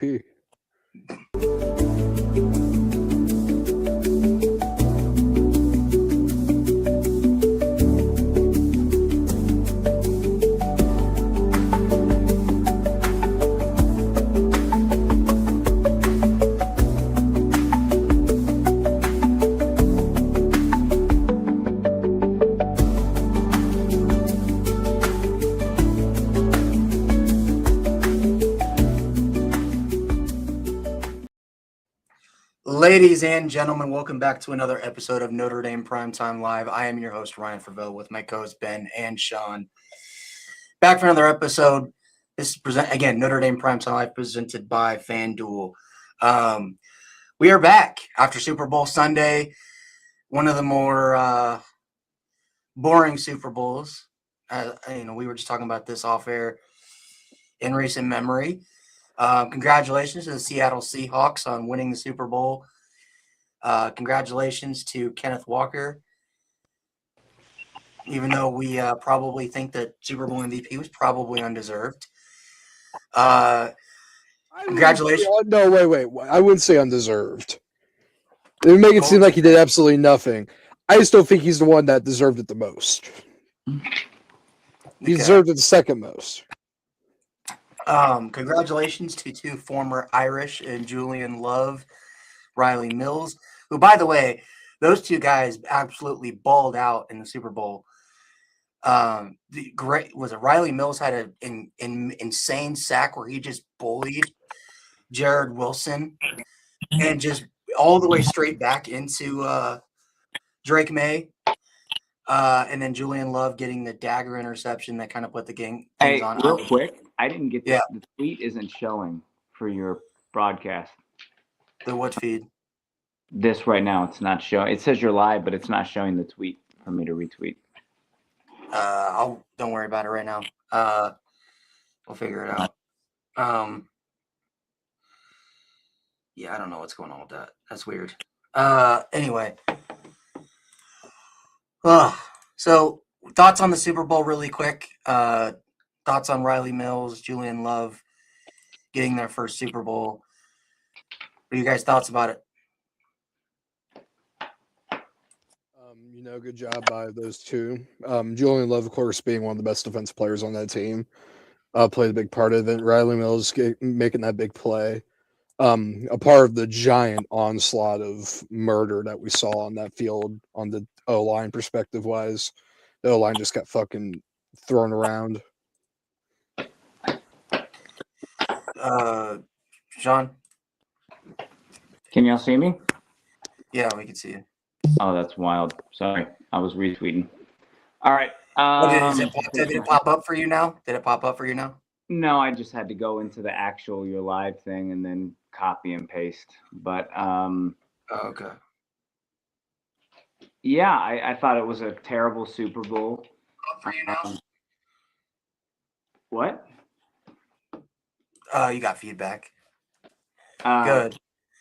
P. Ladies and gentlemen, welcome back to another episode of Notre Dame Primetime Live. I am your host, Ryan Faville, with my co-hosts Ben and Sean. Back for another episode. This is again Notre Dame Primetime Live, presented by FanDuel. We are back after Super Bowl Sunday, one of the more boring Super Bowls. We were just talking about this off air in recent memory. Congratulations to the Seattle Seahawks on winning the Super Bowl. Congratulations to Kenneth Walker. Even though we probably think that Super Bowl MVP was probably undeserved. Congratulations. No, wait. I wouldn't say undeserved. It would make it seem like he did absolutely nothing. I just don't think he's the one that deserved it the most. He deserved it the second most. Congratulations to two former Irish and Julian Love, Riley Mills, who, by the way, those two guys absolutely balled out in the Super Bowl. Riley Mills had an insane sack where he just bullied Jared Wilson and just all the way straight back into Drake May. And then Julian Love getting the dagger interception that kind of put the game things on. Real quick, I didn't get this. Yeah. The tweet isn't showing for your broadcast. The what feed? This right now, it's not showing. It says you're live, but it's not showing the tweet for me to retweet. Don't worry about it right now. We'll figure it out. Yeah, I don't know what's going on with that. That's weird. Anyway. So thoughts on the Super Bowl really quick. Thoughts on Riley Mills, Julian Love getting their first Super Bowl. What are you guys' thoughts about it? Good job by those two. Julian Love, of course, being one of the best defensive players on that team, played a big part of it. Riley Mills making that big play. A part of the giant onslaught of murder that we saw on that field on the O-line perspective-wise. The O-line just got fucking thrown around. Sean? Can y'all see me? Yeah, we can see you. Oh, that's wild. Sorry, I was retweeting. All right. Did it pop up for you now? No, I just had to go into the actual your live thing and then copy and paste. But okay. Yeah, I thought it was a terrible Super Bowl. Up for you now? What? You got feedback. Good.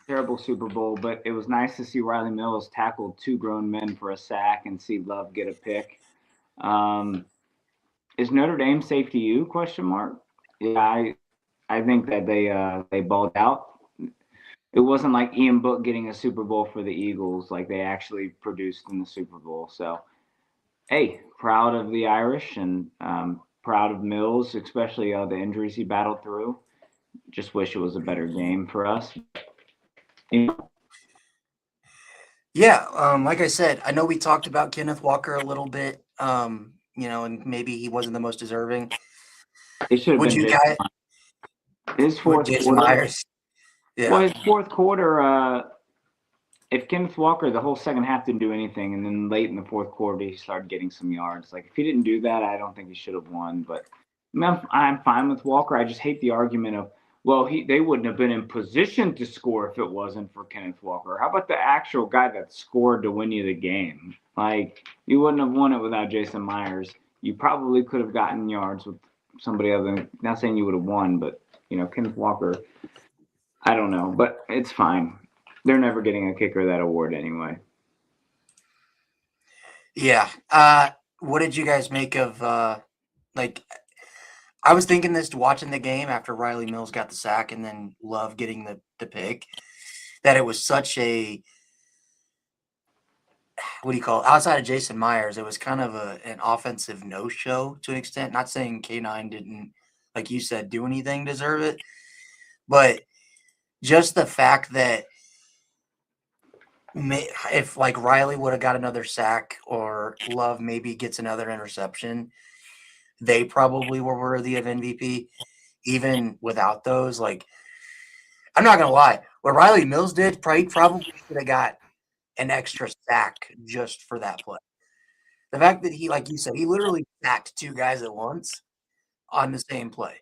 Terrible Super Bowl, but it was nice to see Riley Mills tackle two grown men for a sack and see Love get a pick. Is Notre Dame safe to you? ? Yeah, I think that they balled out. It wasn't like Ian Book getting a Super Bowl for the Eagles, like they actually produced in the Super Bowl. So, hey, proud of the Irish and proud of Mills, especially the injuries he battled through. Just wish it was a better game for us. Yeah, like I said, I know we talked about Kenneth Walker a little bit, and maybe he wasn't the most deserving. It should have been you guys? His fourth Jason quarter. Myers. Yeah. Well, his fourth quarter, if Kenneth Walker, the whole second half didn't do anything, and then late in the fourth quarter, he started getting some yards. Like, if he didn't do that, I don't think he should have won. But I'm fine with Walker. I just hate the argument of, well, they wouldn't have been in position to score if it wasn't for Kenneth Walker. How about the actual guy that scored to win you the game? Like, you wouldn't have won it without Jason Myers. You probably could have gotten yards with somebody other than, not saying you would have won, but, Kenneth Walker, I don't know. But it's fine. They're never getting a kicker that award anyway. Yeah. What did you guys make of, I was thinking this watching the game after Riley Mills got the sack and then Love getting the pick, that it was such a, what do you call it? Outside of Jason Myers, it was kind of an offensive no-show to an extent. Not saying K9 didn't, like you said, do anything to deserve it, but just the fact that if like Riley would have got another sack or Love maybe gets another interception, they probably were worthy of MVP. Even without those, like, I'm not gonna lie, what Riley Mills did, probably should have got an extra sack just for that play. The fact that he, like you said, he literally sacked two guys at once on the same play.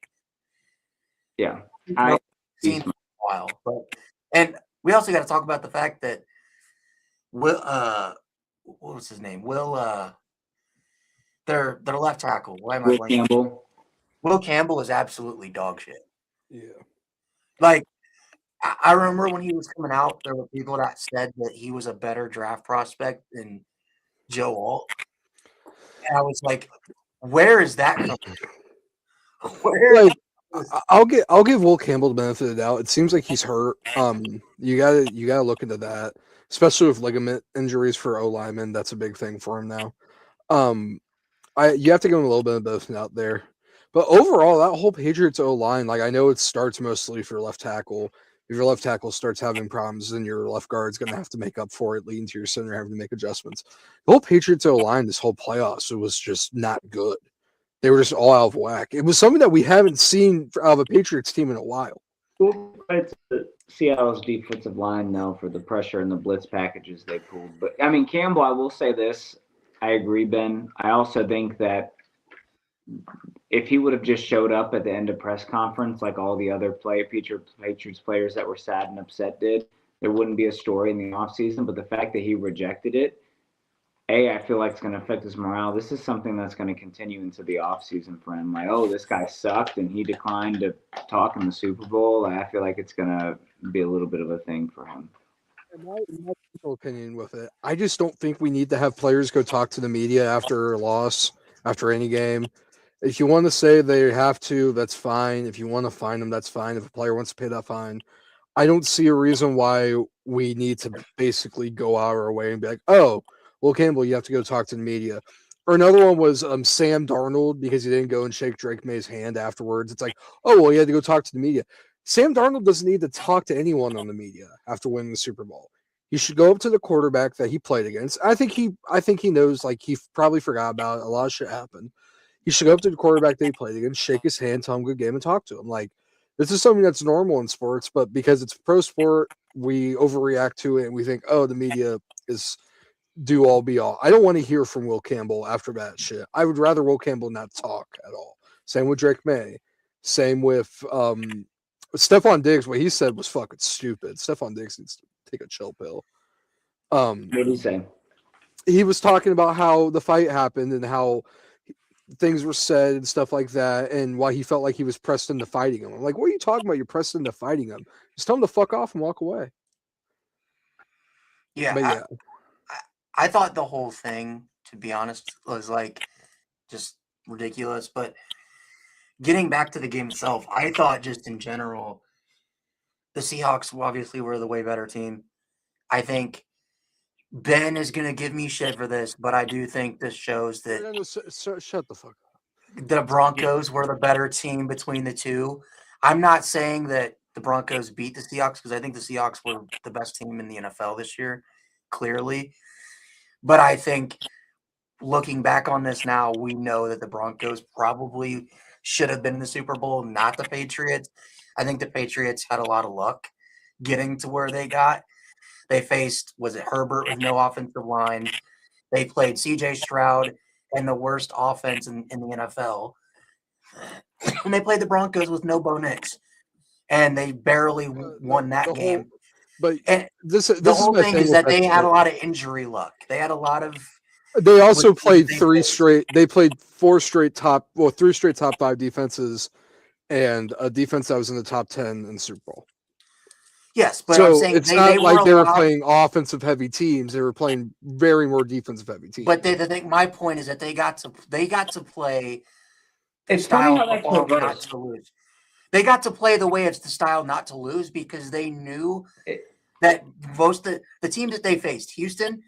Yeah, Seen for a while, and we also got to talk about the fact that Will, what was his name? Their left tackle. Why am I Will blanking? Campbell. Will Campbell is absolutely dog shit. Yeah. Like, I remember when he was coming out, there were people that said that he was a better draft prospect than Joe Alt. And I was like, where is that coming from? Where? I'll give Will Campbell the benefit of the doubt. It seems like he's hurt. You gotta look into that, especially with ligament injuries for O linemen. That's a big thing for him now. You have to give him a little bit of both out there. But overall, that whole Patriots O line, like I know it starts mostly for left tackle. If your left tackle starts having problems, then your left guard's going to have to make up for it, leading to your center having to make adjustments. The whole Patriots O line, this whole playoffs, it was just not good. They were just all out of whack. It was something that we haven't seen out of a Patriots team in a while. It's Seattle's defensive line, though, for the pressure and the blitz packages they pulled. But, I mean, Campbell, I will say this. I agree, Ben. I also think that if he would have just showed up at the end of press conference like all the other Patriots players that were sad and upset did, there wouldn't be a story in the offseason. But the fact that he rejected it, I feel like it's going to affect his morale. This is something that's going to continue into the offseason for him. Like, oh, this guy sucked and he declined to talk in the Super Bowl. I feel like it's going to be a little bit of a thing for him. In my personal opinion with it, I just don't think we need to have players go talk to the media after a loss, after any game. If you want to say they have to, that's fine. If you want to fine them, that's fine. If a player wants to pay that fine, I don't see a reason why we need to basically go out our way and be like, oh, Will Campbell, you have to go talk to the media. Or another one was Sam Darnold because he didn't go and shake Drake May's hand afterwards. It's like, oh, well, you had to go talk to the media. Sam Darnold doesn't need to talk to anyone on the media after winning the Super Bowl. He should go up to the quarterback that he played against. I think he knows, like, he probably forgot about it. A lot of shit happened. He should go up to the quarterback that he played against, shake his hand, tell him good game, and talk to him. Like, this is something that's normal in sports, but because it's pro sport, we overreact to it and we think, oh, the media is do all be all. I don't want to hear from Will Campbell after that shit. I would rather Will Campbell not talk at all. Same with Drake May. Same with Stephon Diggs. What he said was fucking stupid. Stephon Diggs needs to take a chill pill. What did he say? He was talking about how the fight happened and how things were said and stuff like that, and why he felt like he was pressed into fighting him. I'm like, what are you talking about? You're pressed into fighting him. Just tell him to fuck off and walk away. Yeah, but yeah. I thought the whole thing, to be honest, was like just ridiculous. But getting back to the game itself, I thought just in general, the Seahawks obviously were the way better team. I think Ben is going to give me shit for this, but I do think this shows that shut the fuck up. The Broncos were the better team between the two. I'm not saying that the Broncos beat the Seahawks because I think the Seahawks were the best team in the NFL this year, clearly. But I think looking back on this now, we know that the Broncos probably should have been in the Super Bowl, not the Patriots. I think the Patriots had a lot of luck getting to where they got. They faced, was it Herbert with no offensive line? They played C.J. Stroud and the worst offense in the NFL. And they played the Broncos with no Bo Nix. And they barely won that game. But and this the whole thing is that they had a lot of injury luck. They had a lot of. They also played three straight top 5 defenses and a defense that was in the top 10 in the Super Bowl. Yes, but so I'm saying it's not like they were playing offensive heavy teams. They were playing very more defensive heavy teams. But my point is that they got to play It's style funny how of that's football not reversed. to lose. They got to play the way it's the style not to lose because they knew that most of the teams that they faced, Houston,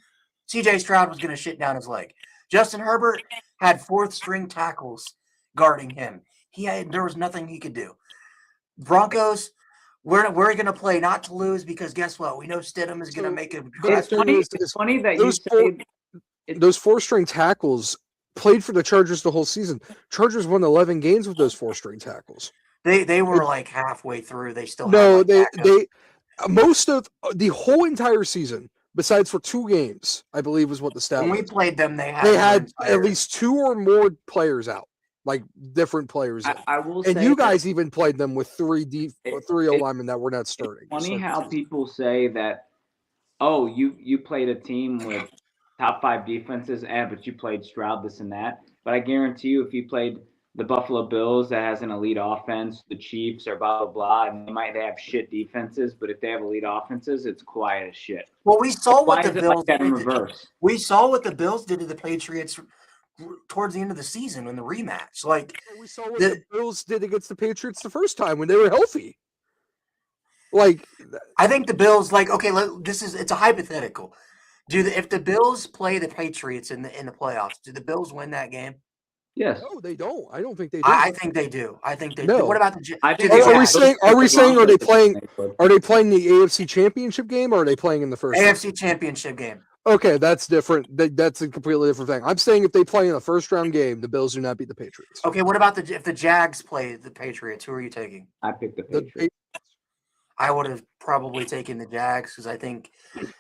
CJ Stroud was going to shit down his leg. Justin Herbert had fourth string tackles guarding him. There was nothing he could do. Broncos, we're going to play not to lose because guess what? We know Stidham is going to make a. It's funny that you say those four-string tackles played for the Chargers the whole season. Chargers won 11 games with those four-string tackles. They were like halfway through. They still most of the whole entire season, besides for 2 games, I believe was what the stat when was. we played them, they had at least 2 or more players out, like different players. I will and say you guys even played them with 3 O linemen that were not starting. It's funny how people say that, oh, you played a team with top 5 defenses, but you played Stroud, this and that. But I guarantee you, if you played the Buffalo Bills that has an elite offense, the Chiefs or blah, blah, blah, and they might have shit defenses, but if they have elite offenses, it's quiet as shit. Well, we saw what the Bills did in reverse. We saw what the Bills did to the Patriots towards the end of the season in the rematch. Like we saw what the Bills did against the Patriots the first time when they were healthy. Like, I think the Bills, it's a hypothetical. If the Bills play the Patriots in the playoffs, do the Bills win that game? Yes. No, they don't. I don't think they do. I think they do. I think they do. What about the? Are we saying are they playing the AFC Championship game or are they playing in the first AFC Championship game? Okay, that's different. That's a completely different thing. I'm saying if they play in a first round game, the Bills do not beat the Patriots. Okay, what about if the Jags play the Patriots? Who are you taking? I picked the Patriots. I would have probably taken the Jags because I think.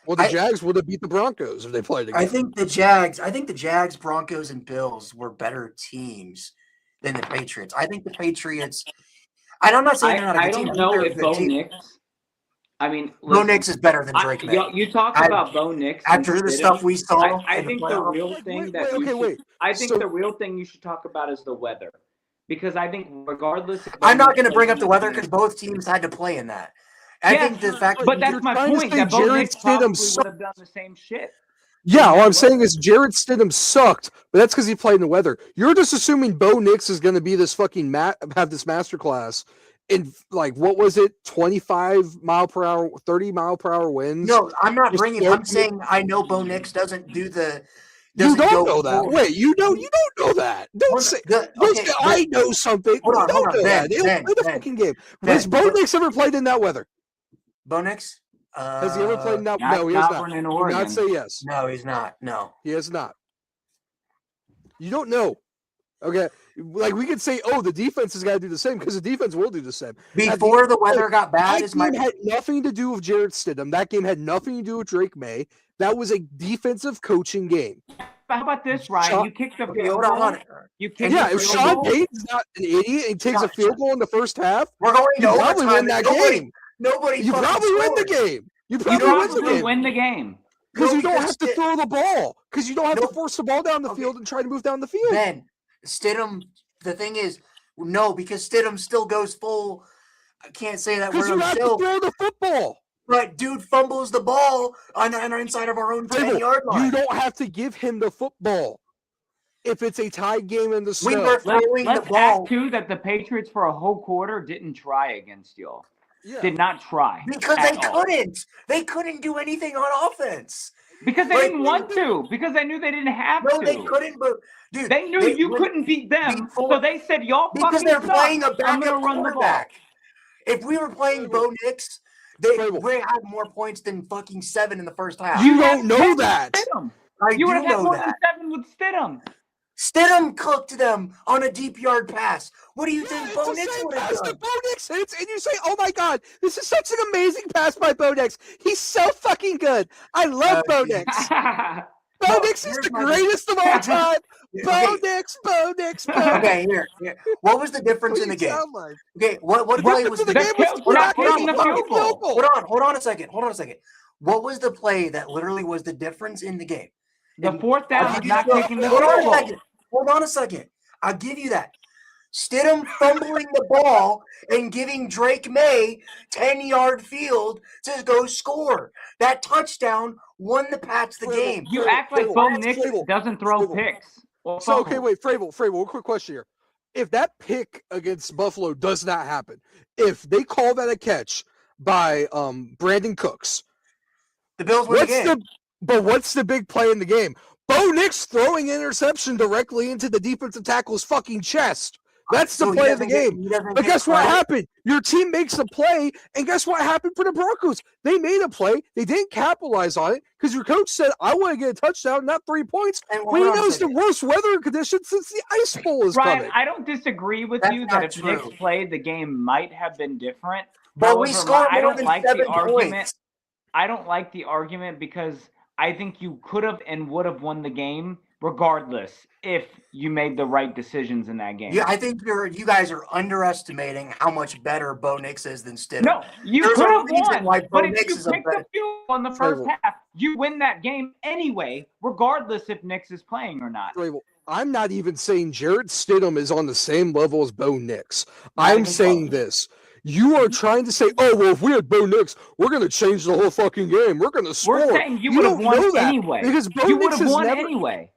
Well, the Jags would have beat the Broncos if they played again. I think the Jags, Broncos, and Bills were better teams than the Patriots. I think the Patriots. I'm not saying they're not a good team. I don't know if Bo Nix. I mean, Bo Nix is better than Drake May. You talk about Bo Nix after the stuff we saw. I think the real thing the real thing you should talk about is the weather, because I think regardless. I'm not going to bring up the weather because both teams had to play in that. I think the fact, but that's my point. That Bo Nix probably would have done the same shit. Yeah, what I'm saying is Jarrett Stidham sucked, but that's because he played in the weather. You're just assuming Bo Nix is going to be this fucking have this masterclass in what was it, 25 mile per hour, 30 mile per hour winds? No, I'm not bringing. I'm saying I know Bo Nix doesn't do the. You don't know that. Wait, you don't know that. Don't say. I know something. Hold on. They don't play the fucking game. Has Bo Nix ever played in that weather? Bo Nix? Has he ever played in that? No, he has not. Do not say yes. No, he's not. No, he has not. You don't know. Okay, we could say, oh, the defense has got to do the same because the defense will do the same. Before the weather got bad, that game had nothing to do with Jarrett Stidham. That game had nothing to do with Drake May. That was a defensive coaching game. How about this, Ryan? You kicked the field goal. If Sean Payton's not an idiot and takes a field goal in the first half, we're going to probably win that game. You probably win the game. You probably win the game. Because you don't have to throw the ball. Because you don't have to force the ball down the field and try to move down the field. Ben, Stidham, the thing is, no, because Stidham still goes full. I can't say that word. Because you have to throw the football. But dude fumbles the ball on our inside of our own 10-yard line. You don't have to give him the football if it's a tied game in the snow. We were throwing the ball. Add too that the Patriots for a whole quarter didn't try against y'all. Yeah. Did not try. Because they couldn't. They couldn't do anything on offense. Because they didn't want to. Because they knew they didn't have to. No, they couldn't. But dude, they knew you couldn't beat them. So they said, "Y'all because they're playing a backup quarterback." If we were playing Bo Nix, we had more points than fucking 7 in the first half. You don't know that. You would have had more than 7 with Stidham. Stidham cooked them on a deep yard pass. What do you think Bo Nix would have done? Bo Nix hits, and you say, "Oh my God, this is such an amazing pass by Bo Nix. He's so fucking good. I love Bo Nix. Bo Nix is the greatest of all time. Bo Nix. Okay, here. What was the difference in the game? Okay, what play was the game? Hold on a second. What was the play that literally was the difference in the game? The fourth down was not taking the ball. Hold on a second. I'll give you that. Stidham fumbling the ball and giving Drake May 10-yard field to go score. That touchdown won the Pats the game. You act like Bo Nix doesn't throw picks. So, okay, wait, Frable, one quick question here. if that pick against Buffalo does not happen, if they call that a catch by Brandon Cooks, The Bills win the game. What's the big play in the game? Bo Nix throwing an interception directly into the defensive tackle's fucking chest. That's the play of the game. But guess what happened? Your team makes a play, and guess what happened for the Broncos? They made a play. They didn't capitalize on it because your coach said, I want to get a touchdown, not 3 points. When he knows the worst weather conditions since the ice bowl is Ryan, coming. I don't disagree with you that if Nix played, the game might have been different. But we scored more than 7 points. I don't like the argument because I think you could have and would have won the game regardless if you made the right decisions in that game. Yeah, I think you guys are underestimating how much better Bo Nix is than Stidham. No, you could have won, but if you pick the field goal in the first half, you win that game anyway, regardless if Nix is playing or not. I'm not even saying Jarrett Stidham is on the same level as Bo Nix. I'm saying this. You are trying to say, oh, well, if we had Bo Nix, we're going to change the whole fucking game. We're going to score. We're saying you would have won anyway. Because you would have won anyway.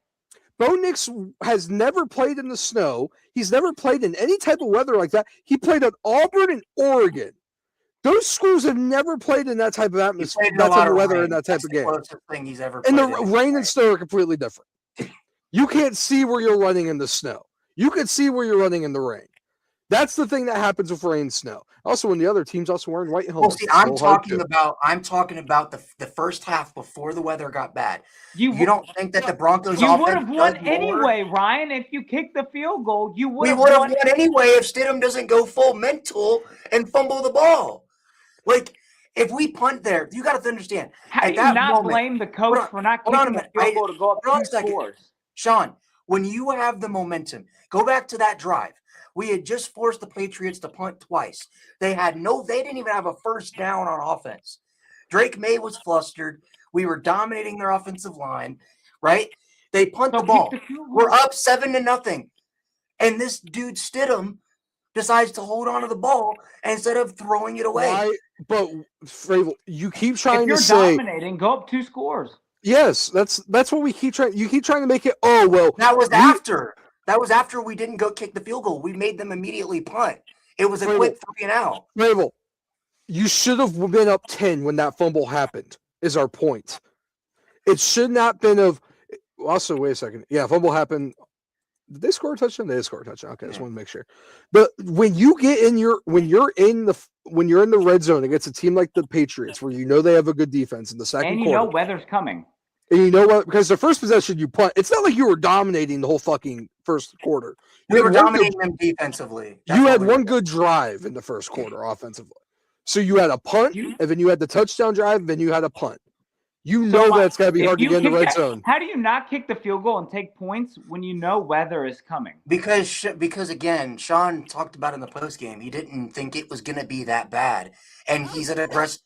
Bo Nix has never played in the snow. He's never played in any type of weather like that. He played at Auburn and Oregon. Those schools have never played in that type of atmosphere, that type of weather, and that type of game. That's the closest thing he's ever played. And the rain and snow are completely different. You can't see where you're running in the snow. You can see where you're running in the rain. That's the thing that happens with rain and snow. Also, when the other team's also wearing white helmets. Well, see, I'm talking about the first half before the weather got bad. You don't think that the Broncos you would have won anyway, Ryan. If you kicked the field goal, you would have won. We would have won anyway if Stidham doesn't go full mental and fumble the ball. Like, if we punt there, you got to understand. How do you not blame the coach for not kicking the field goal to go up 2 scores? Sean, when you have the momentum, go back to that drive. We had just forced the Patriots to punt twice. They didn't even have a first down on offense. Drake May was flustered. We were dominating their offensive line, right? They punt the ball. We're up 7-0. And this dude Stidham decides to hold on to the ball instead of throwing it away. Why? But Fravel, you keep trying to say, if you're dominating, go up 2 scores. Yes, that's what we keep trying. You keep trying to make it. Oh well, that was after. That was after we didn't go kick the field goal. We made them immediately punt. It was a quick 3-and-out. Fravel, you should have been up 10 when that fumble happened. Is our point? It should not been of. Also, wait a second. Yeah, fumble happened. Did they score a touchdown? They did score a touchdown. Okay, I just want to make sure. But when you get in when you're in the red zone against a team like the Patriots, where you know they have a good defense in the second quarter, and you know weather's coming. And you know what? Because the first possession you punt, it's not like you were dominating the whole fucking first quarter. We were dominating them defensively. You had one good drive in the first quarter offensively. So you had a punt, and then you had the touchdown drive, and then you had a punt. You know that's got to be hard to get in the red zone. How do you not kick the field goal and take points when you know weather is coming? Because again, Sean talked about in the postgame, he didn't think it was going to be that bad. And he's an aggressive.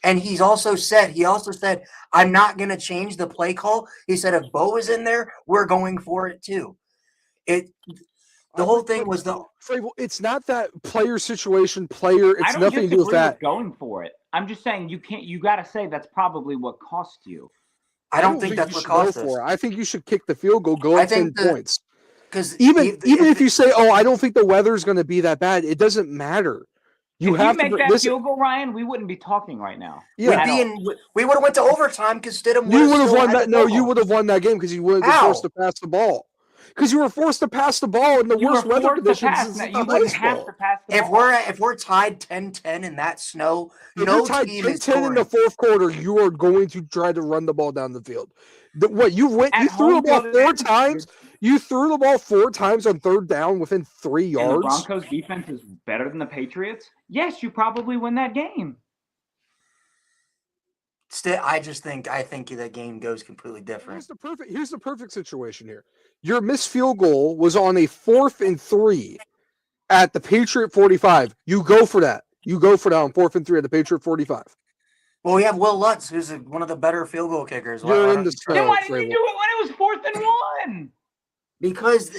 And he also said, I'm not going to change the play call. He said, if Bo is in there, we're going for it too. The whole thing was it's not that player situation, It's nothing to do with that. Going for it. I'm just saying you got to say that's probably what cost you. I don't think that's what cost us. I think you should kick the field goal, go up 10 points. Because even if you say, I don't think the weather's going to be that bad, it doesn't matter. If you make that field goal, Ryan, we wouldn't be talking right now. Yeah. We would have went to overtime because Stidham would have won that. No, you would have won that game because you would have been forced to pass the ball. Because you were forced to pass the ball in the worst weather conditions. You wouldn't have to pass the ball. If we're tied 10-10 in that snow, no team is scoring. 10-10 in the fourth quarter, you are going to try to run the ball down the field. You threw the ball 4 times. You threw the ball 4 times on third down within 3 yards. And the Broncos defense is better than the Patriots. Yes, you probably win that game. I think that game goes completely different. Here's the perfect situation here. Your missed field goal was on a 4th and 3 at the Patriot 45. You go for that. You go for that on 4th and 3 at the Patriot 45. Well, we have Will Lutz, who's one of the better field goal kickers. You're in the snow. Then why didn't you do it when it was 4th and 1? Because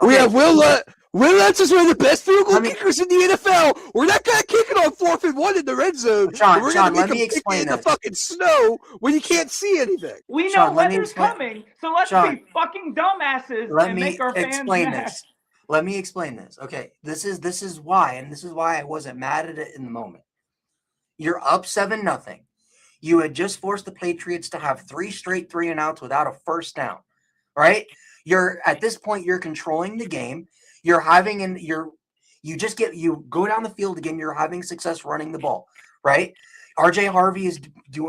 we have Will Lutz. Will Lutz is one of the best field goal kickers in the NFL. We're not going to kick it on 4th and 1 in the red zone. Sean, let me explain in the fucking snow when you can't see anything. We know weather's coming, so let's be fucking dumbasses and make our fans mad. Let me explain this. Okay, this is why, and this is why I wasn't mad at it in the moment. You're up 7-0. You had just forced the Patriots to have 3 straight 3-and-outs without a first down. Right? You're at this point, you're controlling the game. You're having you go down the field again. You're having success running the ball. Right? RJ Harvey is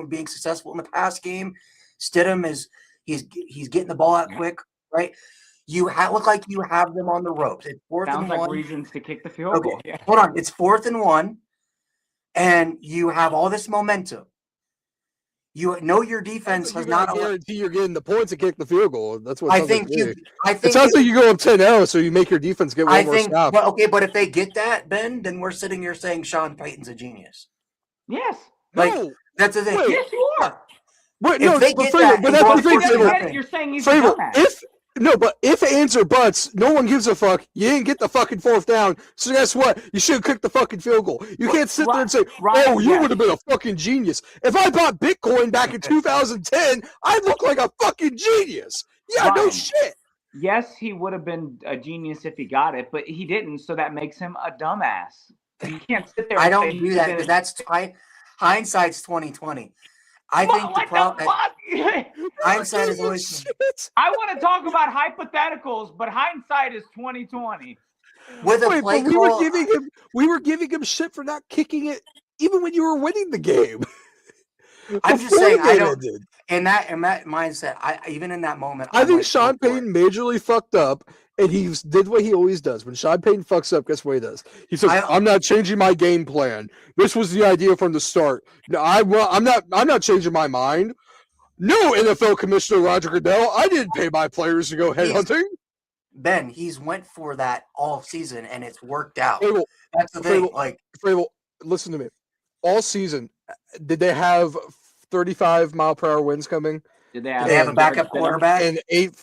being successful in the pass game. Stidham he's getting the ball out quick. Right? You look like you have them on the ropes. It's 4th Sounds and like 1. reasons to kick the field goal. Okay, Yeah. hold on. It's 4th and 1, and you have all this momentum. You know your defense has not. guarantee you're getting the points to kick the field goal. That's what it I sounds think like to me. I think It sounds like you go up 10-0, so you make your defense get one I more think. stop. Well, okay, but if they get that, Ben, then we're sitting here saying Sean Payton's a genius. Yes. Like No, that's the thing. wait. Yes, you are. Wait, If no, they but get Frable, that but and that's go the up thing, 14 Frable. nothing. You're saying he's a Frable, dumbass. but if ands or buts, no one gives a fuck. You didn't get the fucking 4th down, so guess what? You should have kicked the fucking field goal. You can't sit there and say, Ryan, "Oh, you yes. would have been a fucking genius." If I bought Bitcoin back in 2010, I'd look like a fucking genius. Yeah, no Ryan. shit. Yes, he would have been a genius if he got it, but he didn't, so that makes him a dumbass. You can't sit there. I and don't say do that because that's hindsight's 2020. I think the what problem. the fuck? Hindsight is always. Shit. I want to talk about hypotheticals, but hindsight is 2020. With a Wait, play but call, we were giving him shit for not kicking it, even when you were winning the game. I'm just Before the saying I game don't. ended. In that mindset, even in that moment, I I'm think like, Sean go for it. Payton majorly fucked up, and he did what he always does. When Sean Payton fucks up, guess what he does? He says, "I'm not changing my game plan. This was the idea from the start. No, I'm not changing my mind. No, NFL Commissioner Roger Goodell, I didn't pay my players to go headhunting." Ben, he's went for that all season, and it's worked out. Frable, That's the thing. Frable, listen to me. All season, did they have 35-mile-per-hour winds coming? Did they have a backup quarterback? And 8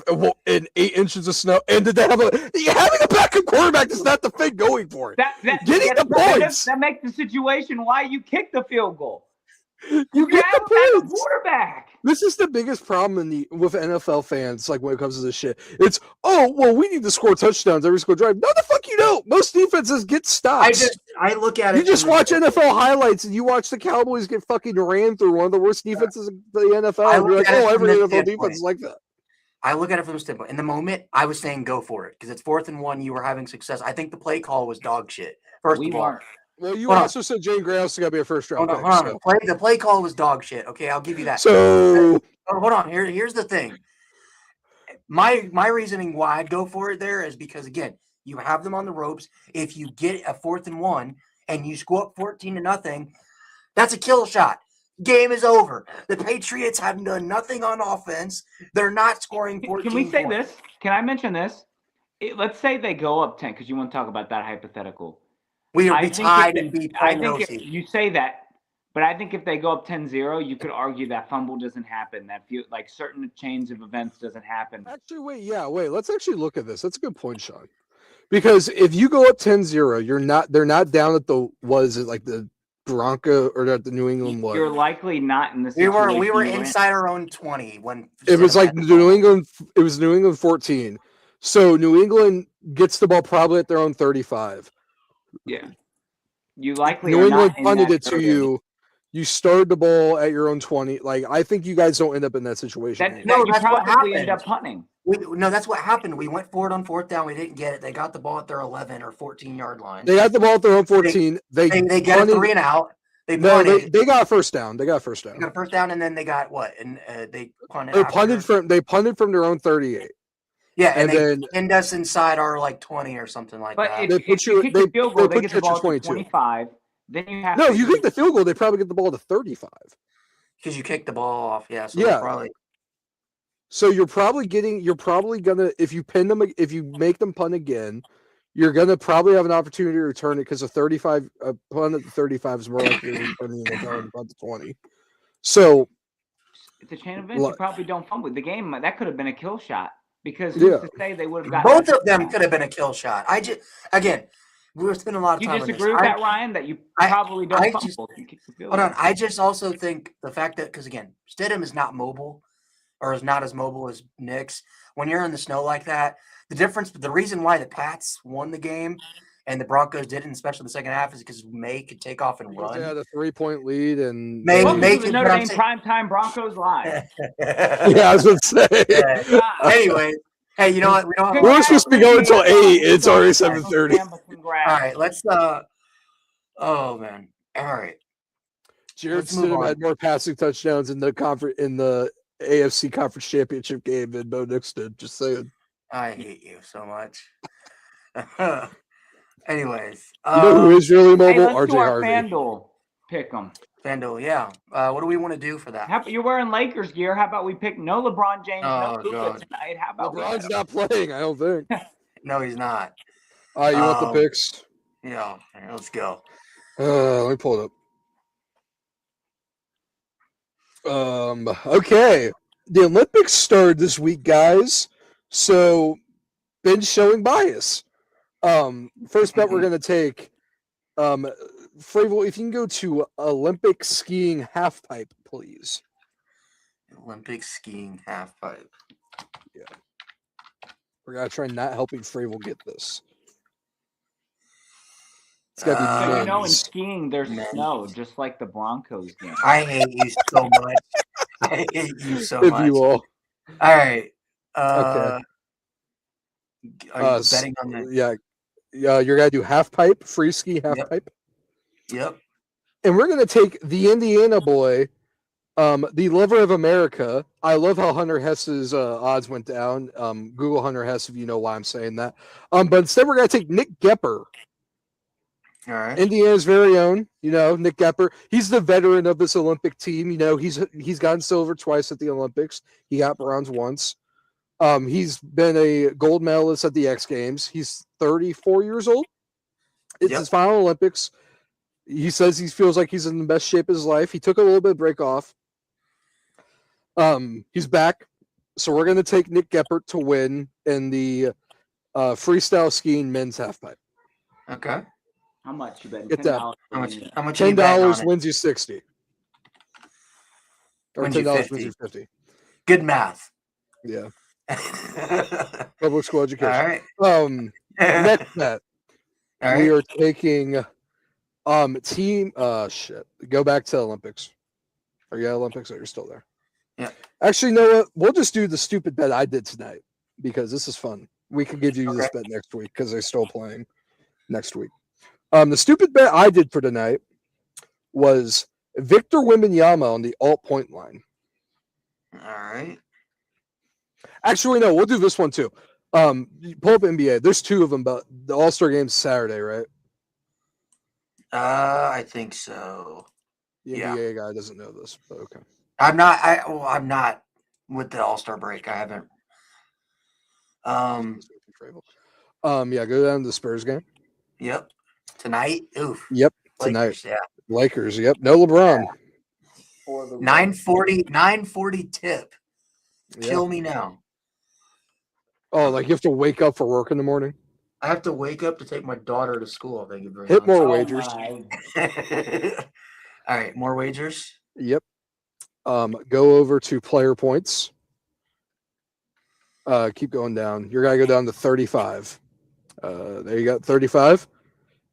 inches of snow. And did they have having a backup quarterback is not the thing going for it. Getting the points. That makes the situation why you kick the field goal. You get have the a backup points. quarterback. This is the biggest problem with NFL fans, like when it comes to this shit. It's, oh, well, we need to score touchdowns every single drive. No, the fuck you don't. Most defenses get stops. I look at it. You just watch NFL highlights and you watch the Cowboys get fucking ran through, one of the worst defenses in the NFL. And you're like, oh, every NFL defense is like that. I look at it from the standpoint. In the moment, I was saying go for it because it's 4th and 1. You were having success. I think the play call was dog shit. First of all. Well, you also said Jane Gray's got to be a first round pick. Hold on. The play call was dog shit. Okay, I'll give you that. So hold on. Here's the thing. My reasoning why I'd go for it there is because again, you have them on the ropes. If you get a 4th and 1 and you score up 14-0, that's a kill shot. Game is over. The Patriots have done nothing on offense. They're not scoring 14 Can we say points. this? Can I mention this? Let's say they go up 10 because you want to talk about that hypothetical. We will be tied and be I think if you say that, but I think if they go up 10-0, you could argue that fumble doesn't happen. That certain chains of events doesn't happen. Actually, wait. Let's actually look at this. That's a good point, Sean. Because if you go up 10-0, they're not down at the Bronco or at the New England one. You're likely not in the situation. We were inside our own 20 when it was like New England. It was New England 14. So New England gets the ball probably at their own 35. Yeah, you likely New England punted it area. to you. You started the ball at your own 20. Like, I think you guys don't end up in that situation. No, that's what happened. End up punting. That's what happened. We went for it on 4th down. We didn't get it. They got the ball at their 11 or 14-yard line. They got the ball at their own 14. They got a 3 and out. They got a first down. They got a first down, and then they got what? And they punted. They punted from their own 38. Yeah, and they pinned us inside our 20 or something like that. But if you kick the field goal, they get the ball to 25. Then you have you kick the field goal, they probably get the ball to 35. Because you kicked the ball off, yeah. So you're probably gonna, if you pin them, if you make them punt again, you're gonna probably have an opportunity to return it because a punt at the 35 is more likely than punting than punt to 20. So it's a chain of events. You probably don't fumble the game. That could have been a kill shot. Because who's to say they would have got both of them could have been a kill shot. We were spending a lot of time. You disagree with that, Ryan? That you probably don't fumble. Hold on. I just also think the fact that because again, Stidham is not mobile, or is not as mobile as Nick's. When you're in the snow like that, the reason why the Pats won the game and the Broncos didn't, especially the second half, is because May could take off and Because they run. had a 3-point lead and May- Welcome May- to the it, Notre but I'm Dame saying- Primetime Broncos Live. yeah, I was gonna say. Anyway, hey, you know what? We don't have We were supposed to be going until 8. It's already 7:30. All right, let's. Oh man. All right. Jared Let's move Stidham on. had more passing touchdowns in the AFC Conference Championship game than Bo Nix did. Just saying. I hate you so much. Anyways, You know who is really Hey, mobile? let's do RJ our Harvey. FanDuel pick 'em. FanDuel, yeah. What do we want to do for that? You're wearing Lakers gear. How about we pick no LeBron James, no Oh, Luka God. tonight? How about LeBron's we not playing, I don't think. No, he's not. All right, you want the Um, picks? Yeah, let's go. Let me pull it up. Okay. The Olympics started this week, guys. So been showing bias. First bet we're gonna take. Fravel, if you can go to Olympic skiing halfpipe, please. Olympic skiing halfpipe. We're gonna try not helping Fravel get this. It's gotta be So you know, in men's. skiing there's Men. snow, just like the Broncos game. I hate you so much. I hate you so If much. you will. All right. Okay. Are you betting on that? Yeah, you're gonna do half pipe, free ski half Yep. pipe. Yep. And we're gonna take the Indiana boy, the liver of America. I love how Hunter Hess's odds went down. Google Hunter Hess if you know why I'm saying that. But instead we're gonna take Nick Gepper, All right. Indiana's very own. Nick Gepper. He's the veteran of this Olympic team. He's gotten silver twice at the Olympics. He got bronze once. He's been a gold medalist at the X Games. He's 34 years old. It's his final Olympics. He says he feels like he's in the best shape of his life. He took a little bit of break off. He's back. So we're going to take Nick Geppert to win in the freestyle skiing men's halfpipe. Okay. How much you betting? Get that. $10. How much are you betting $10 on it? wins you 60. Or Wins you $10 50. wins you 50. Good math. Yeah. All Public school education. right. Next bet. All We right. are taking team shit. Go back to Olympics. Are you at Olympics or you're still there? Yeah. Actually, you know what? We'll just do the stupid bet I did tonight because this is fun. We can give you this bet next week because they're still playing next week. The stupid bet I did for tonight was Victor Wembanyama on the alt point line. All right. Actually, no, we'll do this one too. Pull up NBA. There's 2 of them, but the All-Star game's Saturday, right? I think so. The Yeah. NBA guy doesn't know this, but okay. I'm not with the All-Star break. I haven't. Yeah, go down to the Spurs game. Yep. Tonight. Oof. Yep, tonight. Lakers, yeah. Lakers, yep. No LeBron. 940 tip. Yeah. Kill me now. Oh, like you have to wake up for work in the morning? I have to wake up to take my daughter to school. Thank you very Hit much. more wagers. All right, more wagers. Yep. Go over to player points. Keep going down. You're gonna go down to 35. There you go, 35.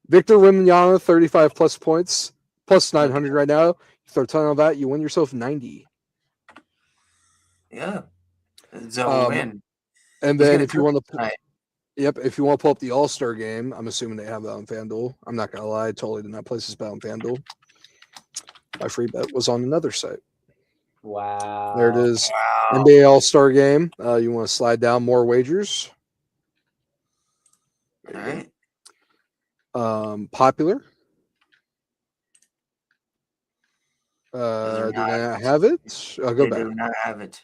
Victor Wembanyama, 35 plus points, plus 900 right now. You throw a ton on that, you win yourself 90. Yeah. So win. And He's then gonna if you want to, tonight. if you want to pull up the All-Star game, I'm assuming they have that on FanDuel. I'm not gonna lie, I totally did not place this bet on FanDuel. My free bet was on another site. Wow. There it is. Wow. NBA All-Star game. You want to slide down more wagers. All right. Popular. Does Do they not have it? I'll go They back. do not have it.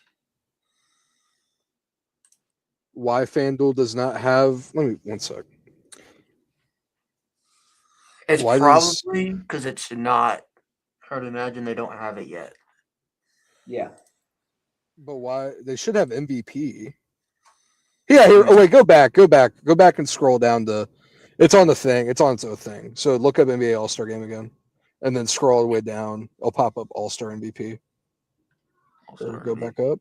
Why FanDuel does not have? Let me 1 sec. It's Why probably because it's not hard to imagine they don't have it yet. Yeah. But why? They should have MVP. Yeah. Here. Oh wait. Go back. And scroll down to. It's on the thing. It's on its own thing. So look up NBA All-Star Game again, and then scroll all the way down. It'll pop up All-Star MVP. So go back up.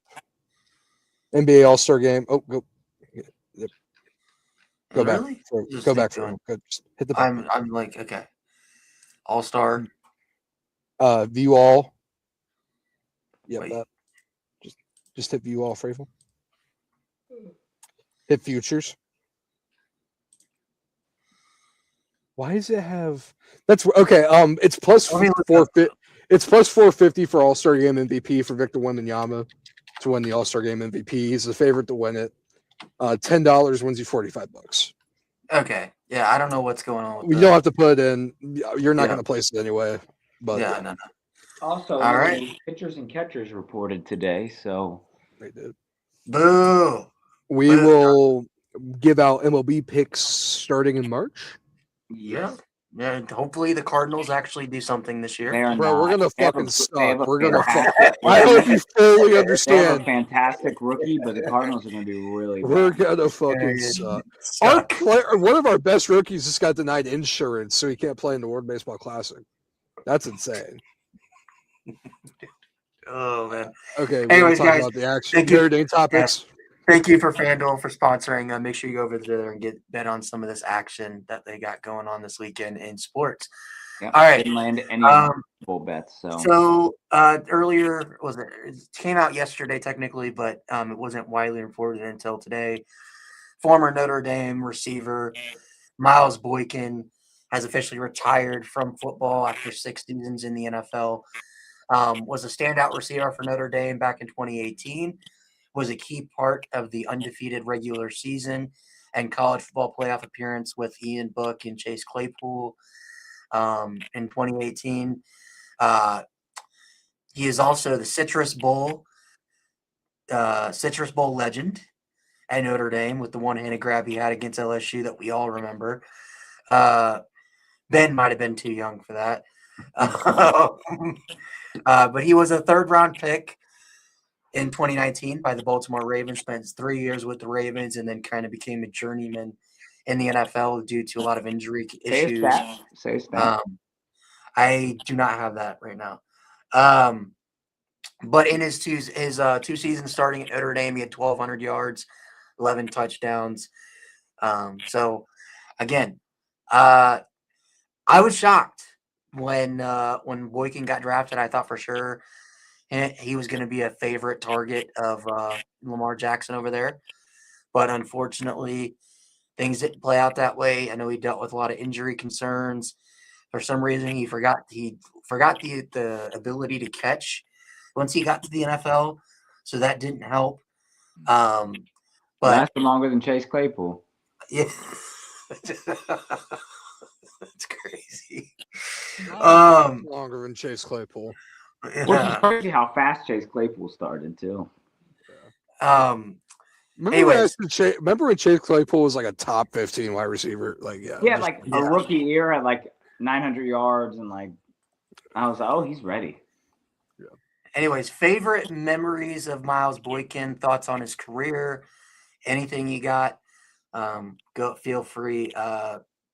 NBA All-Star Game. Oh, go. Yep. Go back. Really? Just Go keep back. going. Go, just hit the back. I'm like, okay. All-star. View all. Yep. Wait. That. Just hit view all, Fravel. Hit futures. Why does it have? That's okay. It's plus Let me look 450. It's plus 450 for All-Star Game MVP for Victor Wembanyama to win the All-Star Game MVP. He's the favorite to win it. $10 wins you $45. Okay. Yeah, I don't know what's going on with You don't have to put it in. You're not Yeah. going to place it anyway. But Yeah, no. Also, All right. pitchers and catchers reported today, so they did. Boo. We will give out MLB picks starting in March. Yeah. Yeah. Hopefully the Cardinals actually do something this year. they are Bro, we're not. gonna They have fucking a- suck. they have a We're gonna fantastic- I hope you fully They have a understand. fantastic rookie, but the Cardinals are going to do really We're bad. gonna fucking Yeah, suck. suck. One of our best rookies just got denied insurance, so he can't play in the World Baseball Classic. That's insane. Oh man. Okay, Anyways, we're gonna talk guys, about the action. thank you. Notre Dame topics. Thank you for FanDuel for sponsoring. Make sure you go over there and get bet on some of this action that they got going on this weekend in sports. Yeah, All right. didn't land any full bets. So earlier it came out yesterday technically, but it wasn't widely reported until today. Former Notre Dame receiver Miles Boykin has officially retired from football after 6 seasons in the NFL. Was a standout receiver for Notre Dame back in 2018. Was a key part of the undefeated regular season and college football playoff appearance with Ian Book and Chase Claypool in 2018. He is also the Citrus Bowl legend at Notre Dame with the one-handed grab he had against LSU that we all remember. Ben might have been too young for that. But he was a third-round pick in 2019 by the Baltimore Ravens, spent 3 years with the Ravens, and then kind of became a journeyman in the NFL due to a lot of injury issues. Say that. I do not have that right now. But in his two seasons starting at Notre Dame, he had 1,200 yards, 11 touchdowns. So, again, I was shocked when Boykin got drafted. I thought for sure he was going to be a favorite target of Lamar Jackson over there. But unfortunately, things didn't play out that way. I know he dealt with a lot of injury concerns. For some reason, he forgot the ability to catch once he got to the NFL, so that didn't help. But lasted longer than Chase Claypool. Yeah, that's crazy. Longer than Chase Claypool. Which is crazy how fast Chase Claypool started too. Remember when Chase Claypool was like a top 15 wide receiver? A rookie year at like 900 yards and like I was like, oh, he's ready. Yeah. Anyways, favorite memories of Miles Boykin, thoughts on his career, anything you got? Go feel free.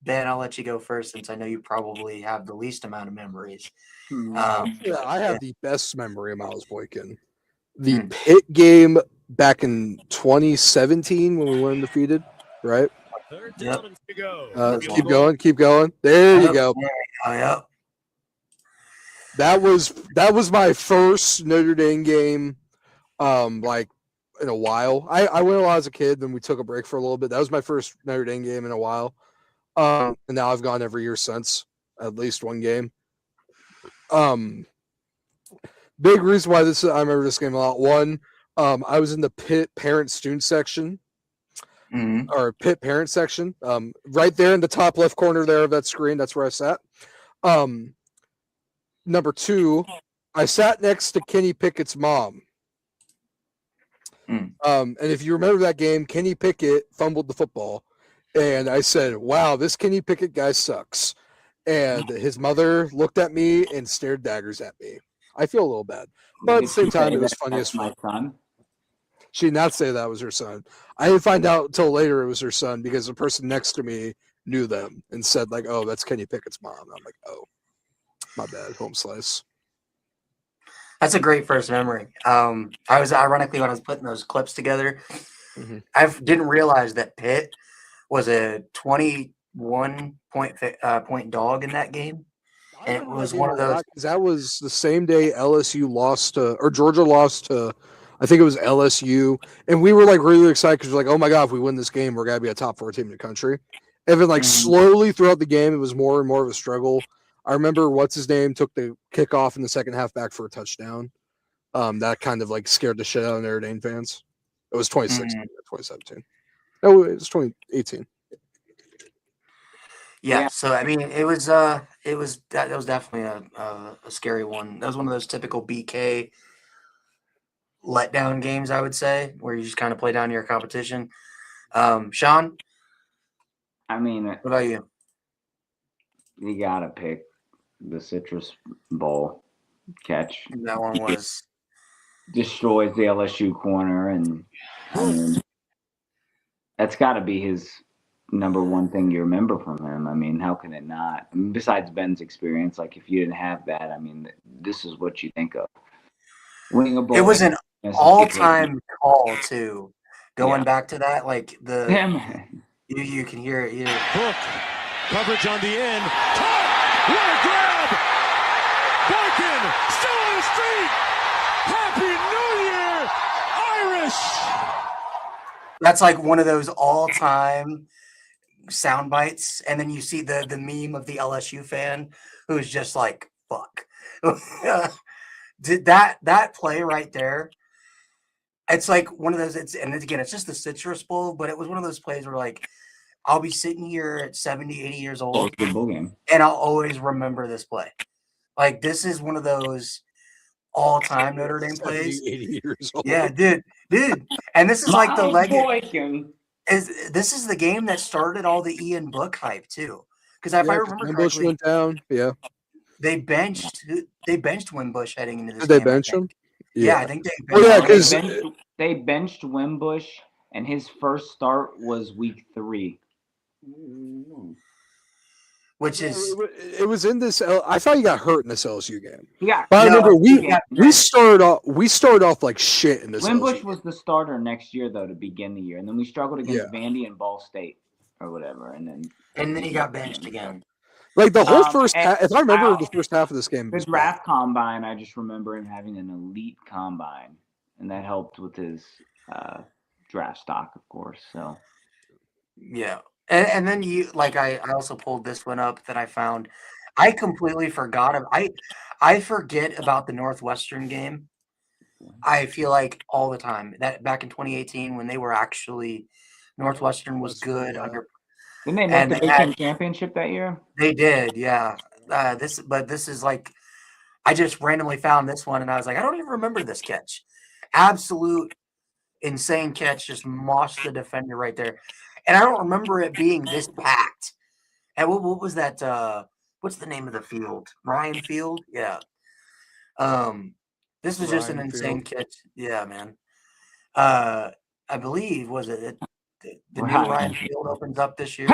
Ben, I'll let you go first since I know you probably have the least amount of memories. I have the best memory of Miles Boykin. The Pitt game back in 2017 when we went undefeated, right? Yep. Keep going. There you go. Yep. That was my first Notre Dame game, like in a while. I went a lot as a kid, then we took a break for a little bit. That was my first Notre Dame game in a while. And now I've gone every year since, at least one game. Big reason why I remember this game a lot. One, I was in the Pitt parent student section, or Pitt parent section, right there in the top left corner there of that screen. That's where I sat. Number two, I sat next to Kenny Pickett's mom. And if you remember that game, Kenny Pickett fumbled the football, and I said, "Wow, this Kenny Pickett guy sucks." And his mother looked at me and stared daggers at me. I feel a little bad, but at the same time, it was funny as fuck. She did not say that was her son. I didn't find out until later it was her son because the person next to me knew them and said, like, "Oh, that's Kenny Pickett's mom." And I'm like, "Oh, my bad, home slice." That's a great first memory. I was ironically when I was putting those clips together, I didn't realize that Pitt was a 21 point dog in that game. I And it remember was that one game of a those. lot because that was the same day LSU lost to, or Georgia lost to, I think it was LSU, and we were like really excited because we're like, oh my god, if we win this game, we're gonna be a top 4 team in the country. And then like slowly throughout the game, it was more and more of a struggle. I remember what's his name took the kickoff in the second half back for a touchdown. That kind of like scared the shit out of Notre Dame fans. It was 2016, 2017. No, it was 2018. Yeah, Yeah. so I mean, it was that was definitely a scary one. That was one of those typical BK letdown games, I would say, where you just kind of play down to your competition. Sean, I mean, what about you? you gotta pick the Citrus Bowl catch. That one was Destroys the LSU corner, and I mean, that's got to be his number one thing you remember from him. I mean, how can it not? I mean, besides Ben's experience, like if you didn't have that, I mean, this is what you think of. Winning a bowl. it was an all-time call too. Going back to that, like you can hear it here. Hook, coverage on the end. Top, what a grab! Boykin still on his feet. Happy New Year, Irish! That's like one of those all-time sound bites, and then you see the meme of the LSU fan who's just like, "Fuck." Did that play right there? It's like one of those. And again, it's just the Citrus Bowl, but it was one of those plays where like I'll be sitting here at 70, 80 years old, good bowl game, and I'll always remember this play. Like this is one of those all-time Notre Dame 70, plays. 80 years old. Yeah, dude. And this is like the legacy. Boykin. This is the game that started all the Ian Book hype too. Because if I remember Wimbush correctly, went down. Yeah. they benched Wimbush heading into this Did they game, I bench think. him? Yeah, I think they Oh, yeah, benched him. 'cause- they benched Wimbush, and his first start was week 3. Which is it was in this. I thought he got hurt in this LSU game. Yeah, But I No, remember he got we started off like shit in this. Wimbush LSU was the starter next year though to begin the year, and then we struggled against Yeah. Vandy and Ball State or whatever, and then he got benched again. Like the whole first and half. If I remember I'll- the first half of this game, The was bad. draft combine, I just remember him having an elite combine, and that helped with his draft stock, of course. So Yeah. And then you like I also pulled this one up that I found. I completely forgot of I forget about the Northwestern game. I feel like all the time that back in 2018 when they were actually Northwestern was good Yeah. under. didn't they make And the they Big had- Ten championship that year? They did, yeah. This is like I just randomly found this one and I was like, I don't even remember this catch. Absolute insane catch, just mossed the defender right there. And I don't remember it being this packed. And what was that? What's the name of the field? Ryan Field? Yeah. This was just an Ryan insane Field. catch. Yeah, man. I believe was it the new Ryan Ryan Field opens up this year.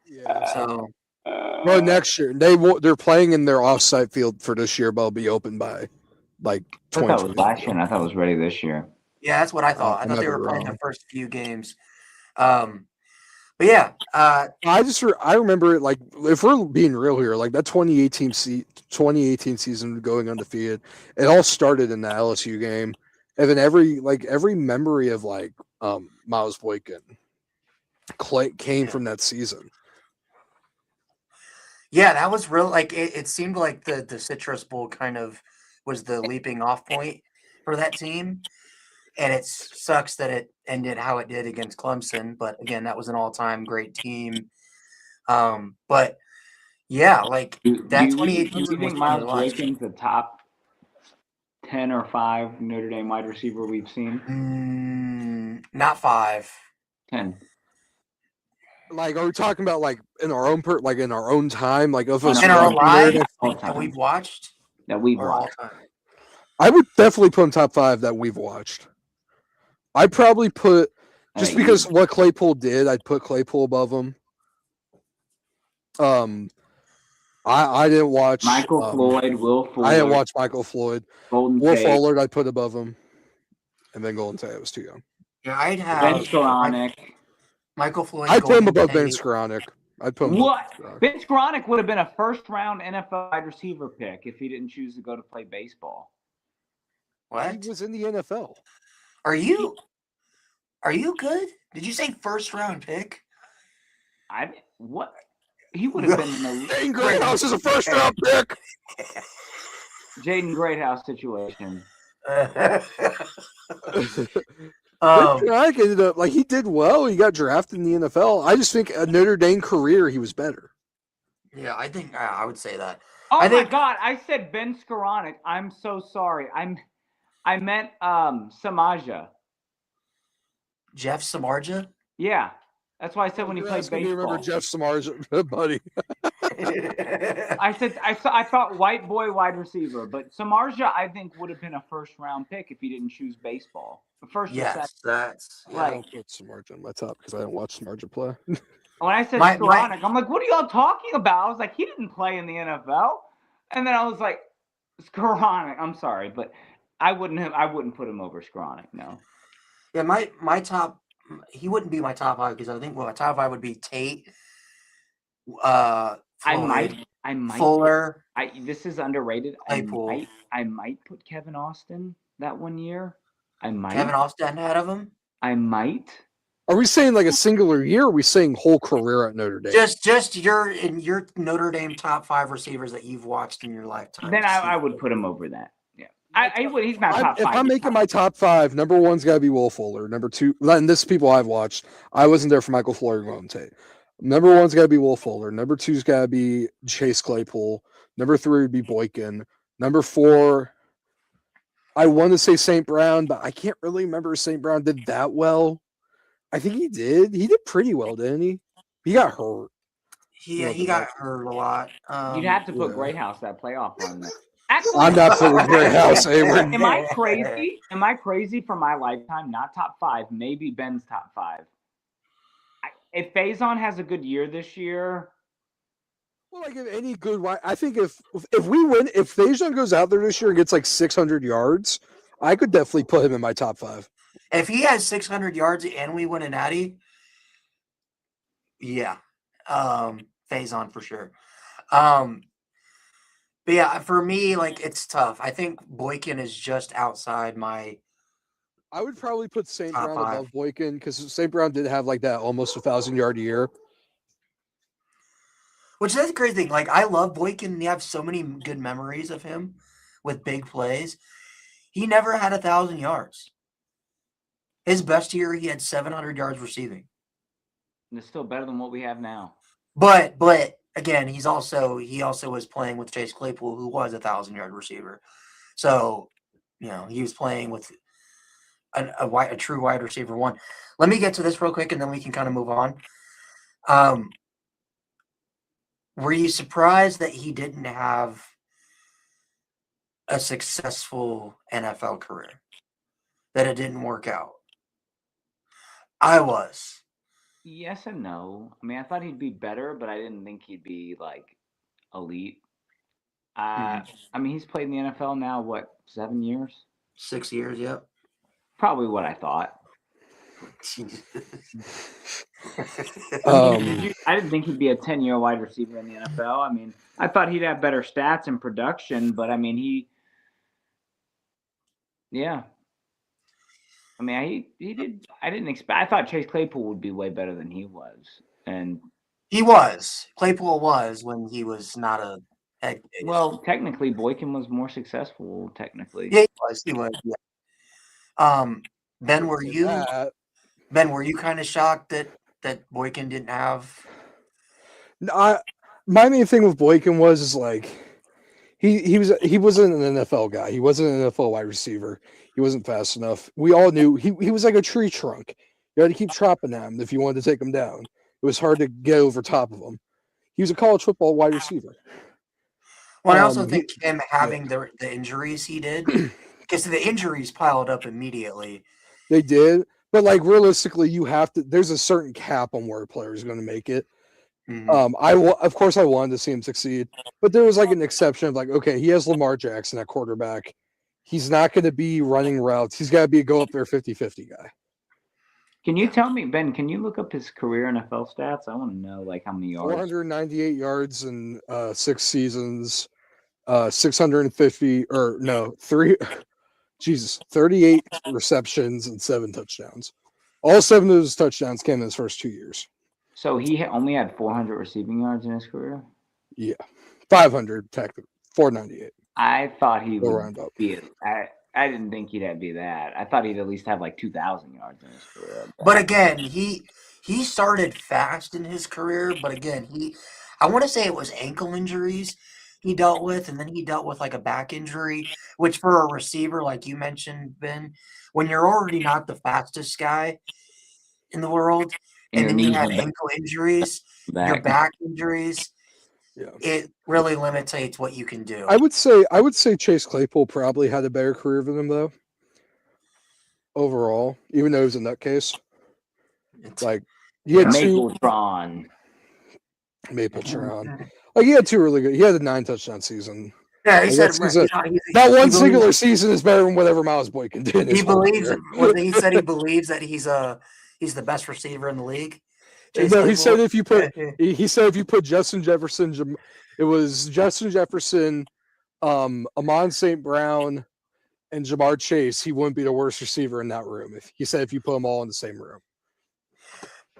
Yeah. So Well, next year they're playing in their offsite field for this year, but it'll be open by like I thought that was 2020. last year, and I thought it was ready this year. yeah, that's what I thought. I I thought might they be were playing the wrong. first few games. But yeah, I remember it like if we're being real here, like that 2018 season going undefeated, it all started in the LSU game, and then every memory of like Miles Boykin came from that season. yeah, that was real. Like it seemed like the Citrus Bowl kind of was the leaping off point for that team, and it sucks that it ended how it did against Clemson. But again, that was an all-time great team. But yeah, like that 2018 Do you was think fun to Miles watch. Boykin's the top 10 or 5 Notre Dame wide receiver we've seen? Not 5. 10. Like, are we talking about like in our own in our own time, like of us In our watching lives it? All that time. we've watched, That we've or all watched. time. I would definitely put him top 5 that we've watched. I'd probably put just because what Claypool did, I'd put Claypool above him. I didn't watch Michael Floyd, Will Fuller. I didn't watch Michael Floyd. Golden Will Tate, Fuller, I'd put above him, and then Golden Tate was too young. Yeah, I'd Ben have. Skoranek. Michael Floyd. I'd put him Golden above Ben Tate. Skoranek. I'd put him What? above Ben Skoranek would have been a first-round NFL wide receiver pick if he didn't choose to go to play baseball. What? He was in the NFL. Are you good? Did you say first round pick? What? He would have been in the Jaden Greathouse is a first round pick. Jaden Greathouse situation. Skoranek ended up he did well. He got drafted in the NFL. I just think a Notre Dame career, he was better. Yeah, I think I would say that. Oh I my think- God! I said Ben Skoranek. I'm so sorry. I meant Samaja. Jeff Samardzija. Yeah, that's why I said when he played You remember baseball. Jeff Samardzija, buddy? I thought white boy wide receiver, but Samardzija I think would have been a first round pick if he didn't choose baseball. The first or Yes, second. that's I don't put Samardzija on my top because I don't watch Samardzija play. When I said My- Skoranek, I'm like, what are y'all talking about? I was like, he didn't play in the NFL. And then I was like, Skoranek. I'm sorry, but I wouldn't put him over Skoranek, no. yeah. My top. He wouldn't be my top 5 because I think my top 5 would be Tate. Floyd, I might Fuller. this is underrated. Claypool. I might put Kevin Austin that 1 year. I might. Kevin Austin ahead of him. I might. Are we saying a singular year? Or are we saying whole career at Notre Dame? Just your Notre Dame top 5 receivers that you've watched in your lifetime. Then I would put him over that. Yeah, he's not top If 5. I'm making my top 5, number 1's got to be Will Fuller. Number 2, and this is people I've watched. I wasn't there for Michael Floyd and Golden Tate. Number 1's got to be Will Fuller. Number 2's got to be Chase Claypool. Number 3 would be Boykin. Number 4, I want to say St. Brown, but I can't really remember if St. Brown did that well. I think he did. He did pretty well, didn't he? He got hurt. He got hurt a lot. You'd have to put yeah. Greathouse that playoff on there. Actually, I'm not putting Greathouse anywhere. Am I crazy? Am I crazy for my lifetime? Not top 5, maybe Ben's top 5. If Faison has a good year this year, Well, if any good, I think if we win, if Faison goes out there this year and gets 600 yards, I could definitely put him in my top 5. If he has 600 yards and we win a natty, yeah, Faison for sure. But yeah, for me, it's tough. I think Boykin is just outside my. I would probably put St. Top Brown 5. above Boykin because St. Brown did have that almost 1,000-yard year. Which is a great thing. I love Boykin. You have so many good memories of him with big plays. He never had 1,000 yards. His best year, he had 700 yards receiving. it's still better than what we have now. But again, he also was playing with Chase Claypool, who was 1,000-yard receiver. So, he was playing with a true wide receiver one. Let me get to this real quick, and then we can kind of move on. Were you surprised that he didn't have a successful NFL career? That it didn't work out? I was. Yes and no. I mean, I thought he'd be better, but I didn't think he'd be elite. I mean, he's played in the NFL now, 7 years? 6 years, yep. Probably what I thought. I didn't think he'd be a 10-year wide receiver in the NFL. I mean, I thought he'd have better stats and production, but I mean, yeah. I mean, he did. I didn't expect. I thought Chase Claypool would be way better than he was, and He was. Claypool was when he was not a head case. well, technically, Boykin was more successful. Technically, Yeah, he was. Yeah. Ben, were you kind of shocked that Boykin didn't have? My main thing with Boykin was he wasn't an NFL guy. He wasn't an NFL wide receiver. He wasn't fast enough. We all knew he was like a tree trunk. You had to keep chopping at him if you wanted to take him down. It was hard to get over top of him. He was a college football wide receiver. Well, I also think him having the injuries he did, because the injuries piled up immediately. They did, but realistically, you have to. There's a certain cap on where a player is going to make it. Mhm. Of course I wanted to see him succeed, but there was an exception of okay, he has Lamar Jackson at quarterback. He's not going to be running routes. He's got to be a go up there 50-50 guy. Can you tell me, Ben? Can you look up his career NFL stats? I want to know like how many yards. 498 yards in 6 seasons, 650 or no, 38 receptions and 7 touchdowns. All 7 of those touchdowns came in his first 2 years. So he only had 400 receiving yards in his career. Yeah, 500 technically, 498. I thought he We'll would round up. be. I didn't think he'd be that. I thought he'd at least have like 2,000 yards in his career. But again, he started fast in his career. But again, I want to say it was ankle injuries he dealt with, and then he dealt with like a back injury, which for a receiver, like you mentioned, Ben, when you're already not the fastest guy in the world, and then you have ankle injuries, your back injuries, it really limitates what you can do. I would say Chase Claypool probably had a better career than him though. Overall, even though he was a nutcase. Like he had Mapletron. Like he had 2 really good. He had a 9 touchdown season. Yeah, he said that one singular season is better than whatever Miles Boykin did. He believes. He said he believes that he's the best receiver in the league. No, he said if you put Justin Jefferson, it was Justin Jefferson, Amon St. Brown, and Jamar Chase, he wouldn't be the worst receiver in that room. He said if you put them all in the same room.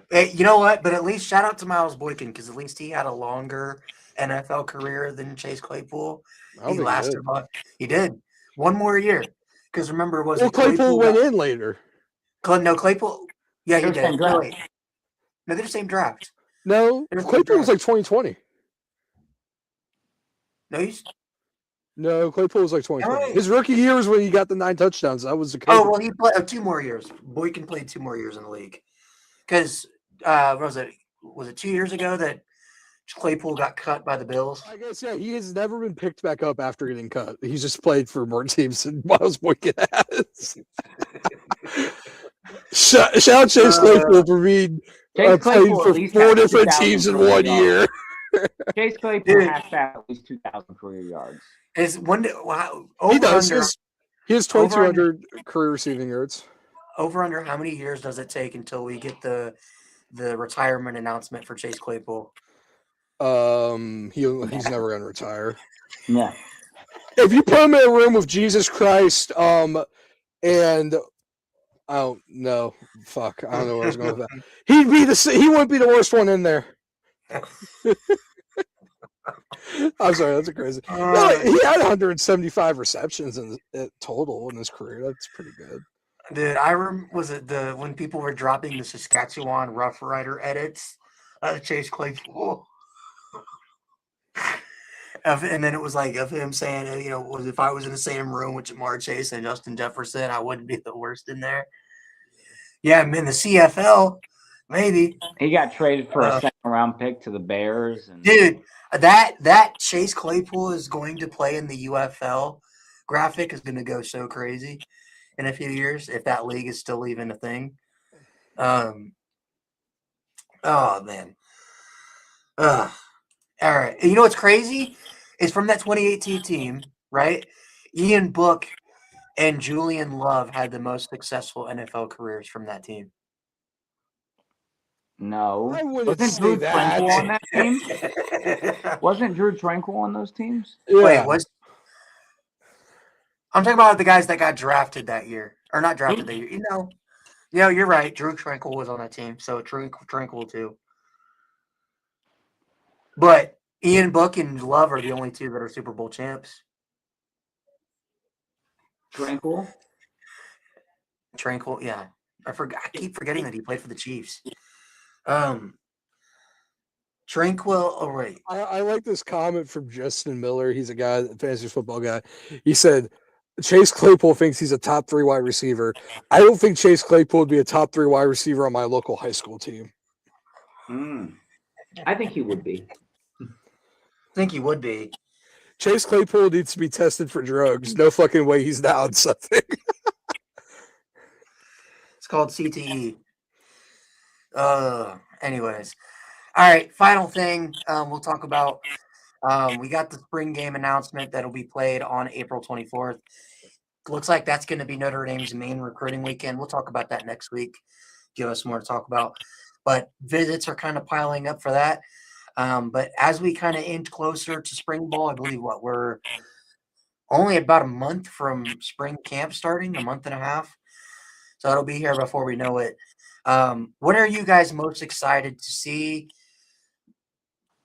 Hey, you know what? But at least shout out to Miles Boykin because at least he had a longer NFL career than Chase Claypool. He lasted. He did 1 more year because remember Claypool went in later. No, Claypool. Yeah, he did. No, they're the same draft. No, Claypool was like 2020. No, Claypool was like 2020. Right. His rookie year was when he got the 9 touchdowns. That was the case. Oh, well, he played 2 more years. Boykin played 2 more years in the league. Because, what was it? Was it 2 years ago that Claypool got cut by the Bills? I guess, yeah. He has never been picked back up after getting cut. He's just played for more teams than Miles Boykin has. Shout out Chase Claypool for being playing for 4 different teams in 1 year. Chase Claypool has to have at least 2,000 career yards. He does. He has 2,200 career receiving yards. Over under how many years does it take until we get the retirement announcement for Chase Claypool? He's never gonna retire. Yeah. If you put him in a room with Jesus Christ, and I don't know. Fuck, I don't know where I was going with that. He wouldn't be the worst one in there. I'm sorry, that's crazy. No, he had 175 receptions in total in his career. That's pretty good. Dude, was it when people were dropping the Saskatchewan Rough Rider edits of Chase Claypool? And then it was like of him saying, if I was in the same room with Jamar Chase and Justin Jefferson, I wouldn't be the worst in there. Yeah, I'm in the CFL, maybe. He got traded for a second-round pick to the Bears. Dude, that Chase Claypool is going to play in the UFL graphic is going to go so crazy in a few years if that league is still even a thing. Oh, man. All right. You know what's crazy? It's from that 2018 team, right? Ian Book and Julian Love had the most successful NFL careers from that team. No. I wouldn't say that. On that team? Wasn't Drew Tranquil on those teams? Yeah. Wait, I'm talking about the guys that got drafted that year. Or not drafted that year. Yeah, you're right. Drew Tranquil was on that team. So Tranquil too. But Ian Book and Love are the only 2 that are Super Bowl champs. Tranquil, yeah. I keep forgetting that he played for the Chiefs. Tranquil. Oh, wait. I like this comment from Justin Miller. He's a guy, fantasy football guy. He said, Chase Claypool thinks he's a top 3 wide receiver. I don't think Chase Claypool would be a top 3 wide receiver on my local high school team. I think he would be. Chase Claypool needs to be tested for drugs. No fucking way he's down something. It's called CTE. Anyways. All right, final thing we'll talk about. We got the spring game announcement that'll be played on April 24th. Looks like that's going to be Notre Dame's main recruiting weekend. We'll talk about that next week. give us more to talk about. But visits are kind of piling up for that. But as we kind of inch closer to spring ball, I believe we're only about a month from spring camp starting, a month and a half. So it'll be here before we know it. What are you guys most excited to see?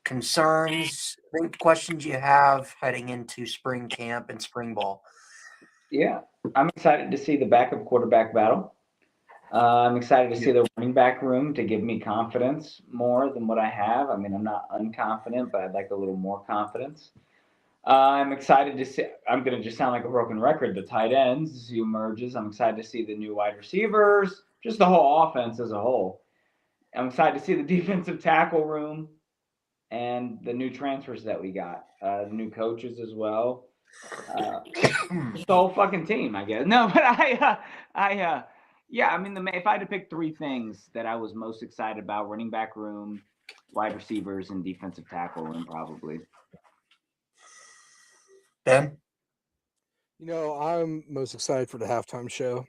Concerns, questions you have heading into spring camp and spring ball? Yeah, I'm excited to see the backup quarterback battle. I'm excited to see the running back room to give me confidence more than what I have. I mean, I'm not unconfident, but I'd like a little more confidence. I'm excited to see. I'm going to just sound like a broken record. The tight ends, who emerges. I'm excited to see the new wide receivers, just the whole offense as a whole. I'm excited to see the defensive tackle room and the new transfers that we got, the new coaches as well. Just the whole fucking team, I guess. No, but yeah. I mean, if I had to pick three things that I was most excited about: running back room, wide receivers, and defensive tackle room, probably. Ben? You know, I'm most excited for the halftime show.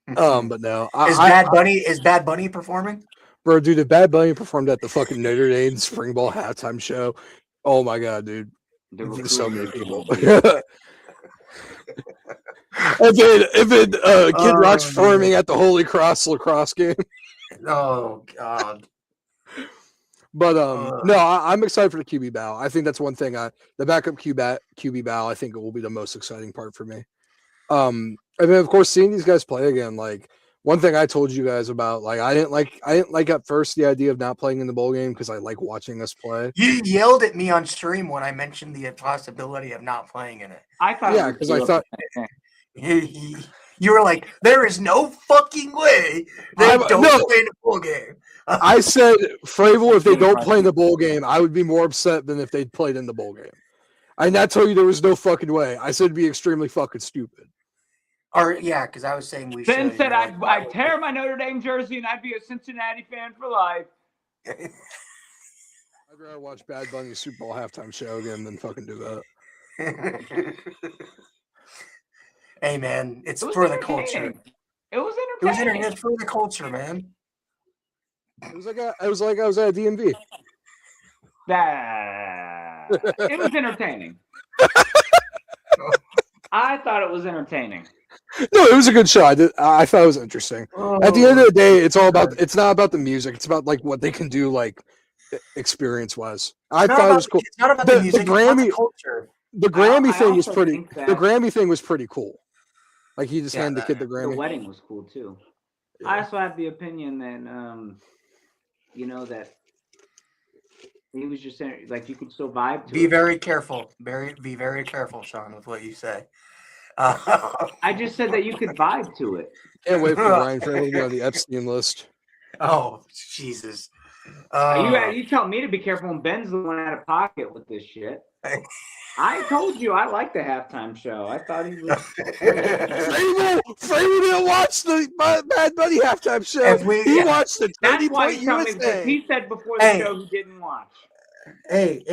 But no, Is Bad Bunny performing? Bro, dude, if Bad Bunny performed at the fucking Notre Dame spring ball halftime show, oh my god, dude, so many people. if it Kid Rock's performing at the Holy Cross lacrosse game. Oh god. But no, I'm excited for the QB battle. I think that's one thing. The backup QB battle, I think it will be the most exciting part for me. And then of course seeing these guys play again. Like one thing I told you guys about, like I didn't like at first the idea of not playing in the bowl game because I like watching us play. You yelled at me on stream when I mentioned the possibility of not playing in it. I thought, yeah, because I thought you were like, "There is no fucking way they don't play in the bowl game." I said, Fravel, if they don't play in the bowl game, I would be more upset than if they'd played in the bowl game. I not tell you there was no fucking way. I said it'd be extremely fucking stupid. Or yeah, because I was saying we Ben should. said I'd tear my Notre Dame jersey and I'd be a Cincinnati fan for life. I'd rather watch Bad Bunny's Super Bowl halftime show again than fucking do that. Hey man, it's for the culture. It was entertaining. It's for the culture, man. It was like I was at a DMV. It was entertaining. I thought it was entertaining. No, it was a good show. I thought it was interesting. At the end of the day, it's not about the music. It's about like what they can do, like experience wise. I thought it was cool. It's not about the music. It's about the culture. The Grammy thing was pretty. The Grammy thing was pretty cool. Like he just handed the kid the Grammy. The wedding was cool too. Yeah. I also have the opinion that that he was just saying like you could still vibe to Be very careful. Be very careful, Sean, with what you say. I just said that you could vibe to it. Can't wait for Ryan Fravel to be on the Epstein list. Oh, Jesus. You tell me to be careful when Ben's the one out of pocket with this shit. I told you I like the halftime show. I thought he was. Fravel didn't watch the Bad Bunny halftime show. He watched the 30-point USA. He said before the show he didn't watch. Hey,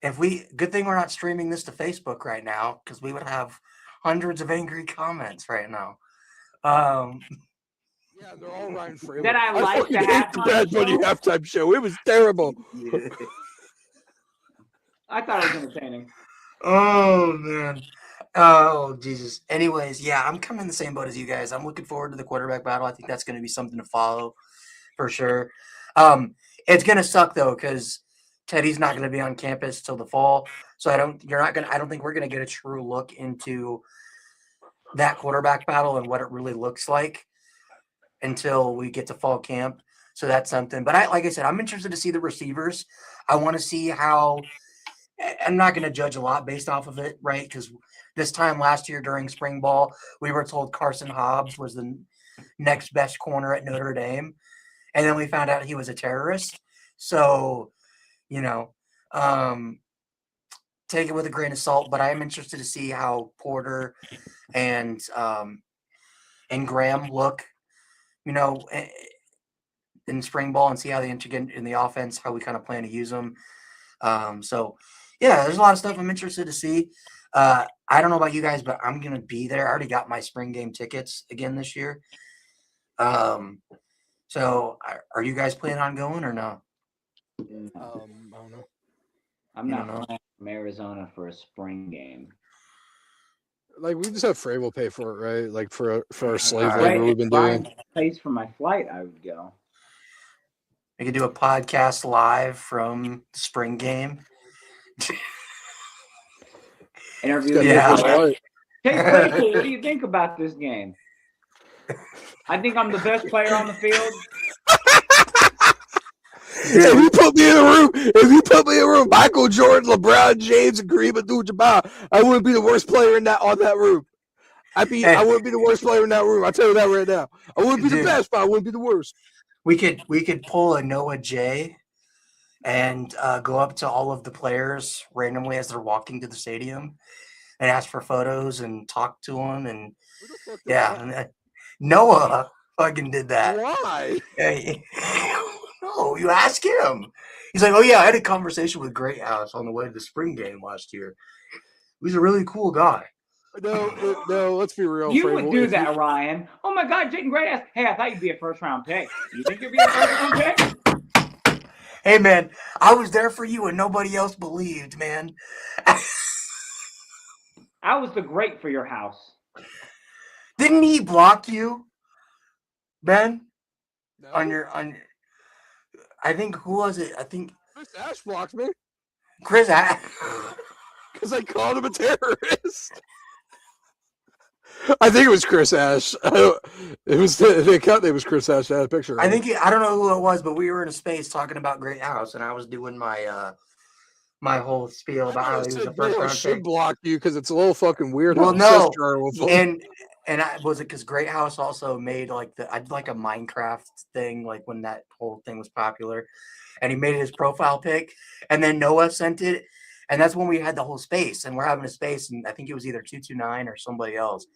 if we, good thing we're not streaming this to Facebook right now because we would have hundreds of angry comments right now. Yeah, they're all Ryan Fravel. Then I like the Bad Bunny halftime show. It was terrible. I thought it was entertaining. Oh man. Oh Jesus. Anyways, yeah, I'm kind of in the same boat as you guys. I'm looking forward to the quarterback battle. I think that's going to be something to follow for sure. It's going to suck though because Teddy's not going to be on campus till the fall. So I don't think we're going to get a true look into that quarterback battle and what it really looks like until we get to fall camp. So that's something. But like I said, I'm interested to see the receivers. I want to see how. I'm not going to judge a lot based off of it, right? Because this time last year during spring ball, we were told Carson Hobbs was the next best corner at Notre Dame. And then we found out he was a terrorist. So, take it with a grain of salt. But I am interested to see how Porter and Graham look, in spring ball and see how they integrate in the offense, how we kind of plan to use them. So, yeah, there's a lot of stuff I'm interested to see. I don't know about you guys, but I'm gonna be there. I already got my spring game tickets again this year. So are you guys planning on going or no? I don't know. I'm You not don't know? flying from Arizona for a spring game. Like we just have Frey will pay for it, right? Like for our slave Right. labor we've been doing. Place for my flight, I would go. We could do a podcast live from the spring game. Interview. Yeah. Chase Claypool, what do you think about this game? I think I'm the best player on the field. If you put me in a room, Michael Jordan, LeBron James, and Kareem Abdul-Jabbar, I wouldn't be the worst player on that room. I wouldn't be the worst player in that room. I'll tell you that right now. I wouldn't be the best, but I wouldn't be the worst. We could pull a Noah J and go up to all of the players randomly as they're walking to the stadium and ask for photos and talk to them. And Who the fuck did yeah, that? and, Noah fucking did that. Why? No, you ask him. He's like, oh yeah, I had a conversation with Greathouse on the way to the spring game last year. He's a really cool guy. No, let's be real. You Frable. would do that, Ryan. Oh my God, Jayden Great. Hey, I thought you'd be a first-round pick. You think you'd be a first-round pick? Hey man, I was there for you and nobody else believed, man. I was the great for your house. Didn't he block you, Ben? No. On I think who was it? I think Chris Ash blocked me Chris. because I called him a terrorist. I think it was Chris Ash. It was the account name was Chris Ash. I had a picture. I don't know who it was, but we were in a space talking about Great House, and I was doing my my whole spiel about how he was a first round should pick. block you because it's a little fucking weird. Well, how no, and was it because Great House also made I did like a Minecraft thing, like when that whole thing was popular, and he made it his profile pic, and then Noah sent it, and that's when we had the whole space, and we're having a space, and I think it was either 229 or somebody else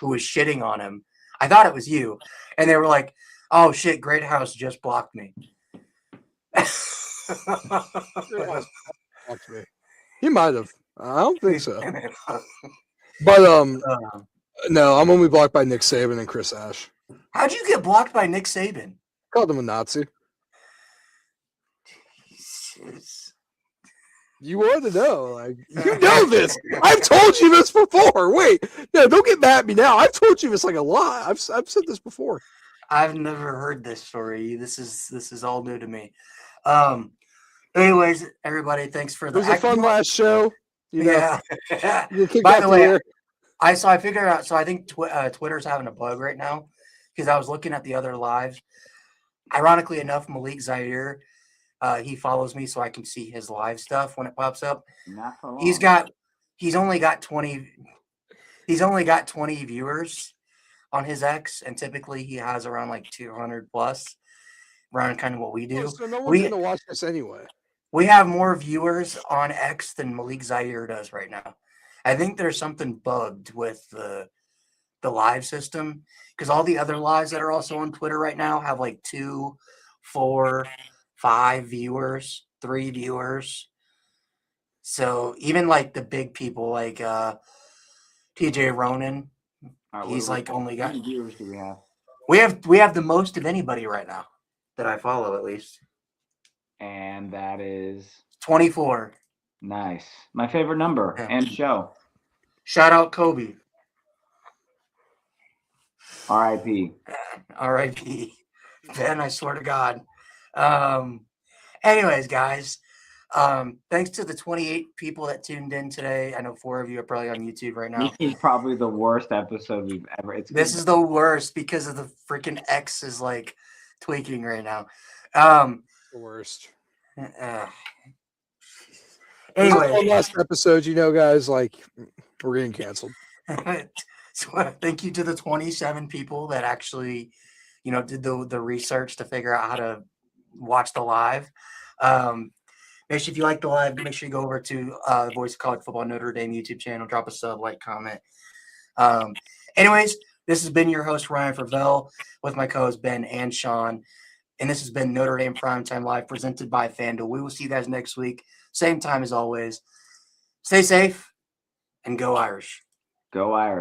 who was shitting on him. I thought it was you, and they were like, "Oh shit, Great House just blocked me." He might have. I don't think so. But no, I'm only blocked by Nick Saban and Chris Ash. How'd you get blocked by Nick Saban? Called him a Nazi. Jesus. You want to know, like you know this. I've told you this before. Wait, no, don't get mad at me now. I've told you this like a lot. I've said this before. I've never heard this story. This is all new to me. Anyways, everybody, thanks for It was a fun last show. You know, yeah. by the way, I figured out. So I think Twitter's having a bug right now because I was looking at the other lives. Ironically enough, Malik Zaire, he follows me so I can see his live stuff when it pops up. Not for long. He's only got 20 viewers on his X, and typically he has around like 200 plus, around kind of what we do. So no one's gonna watch this anyway. We have more viewers on X than Malik Zaire does right now. I think there's something bugged with the live system because all the other lives that are also on Twitter right now have like 2, 4, 5 viewers, 3 viewers. So even like the big people like TJ Ronan, he's like only got. How many viewers do we have? We have the most of anybody right now that I follow, at least. And that is 24. nice. My favorite number and show. Shout out Kobe. R.I.P. R.I.P. Ben, I swear to God. Anyways, guys, thanks to the 28 people that tuned in today. I know 4 of you are probably on YouTube right now. This is probably the worst episode we've ever. This is the worst because of the freaking X is like tweaking right now. The worst. Anyway, last episode, you know, guys, like we're getting canceled. so thank you to the 27 people that actually, did the research to figure out how to watch the live. Make sure if you like the live, make sure you go over to the Voice of College Football Notre Dame YouTube channel, drop a sub, like, comment. Anyways, this has been your host Ryan Favell with my co-hosts Ben and Sean. And this has been Notre Dame Primetime Live presented by FanDuel. We will see you guys next week. Same time as always. Stay safe and go Irish. Go Irish.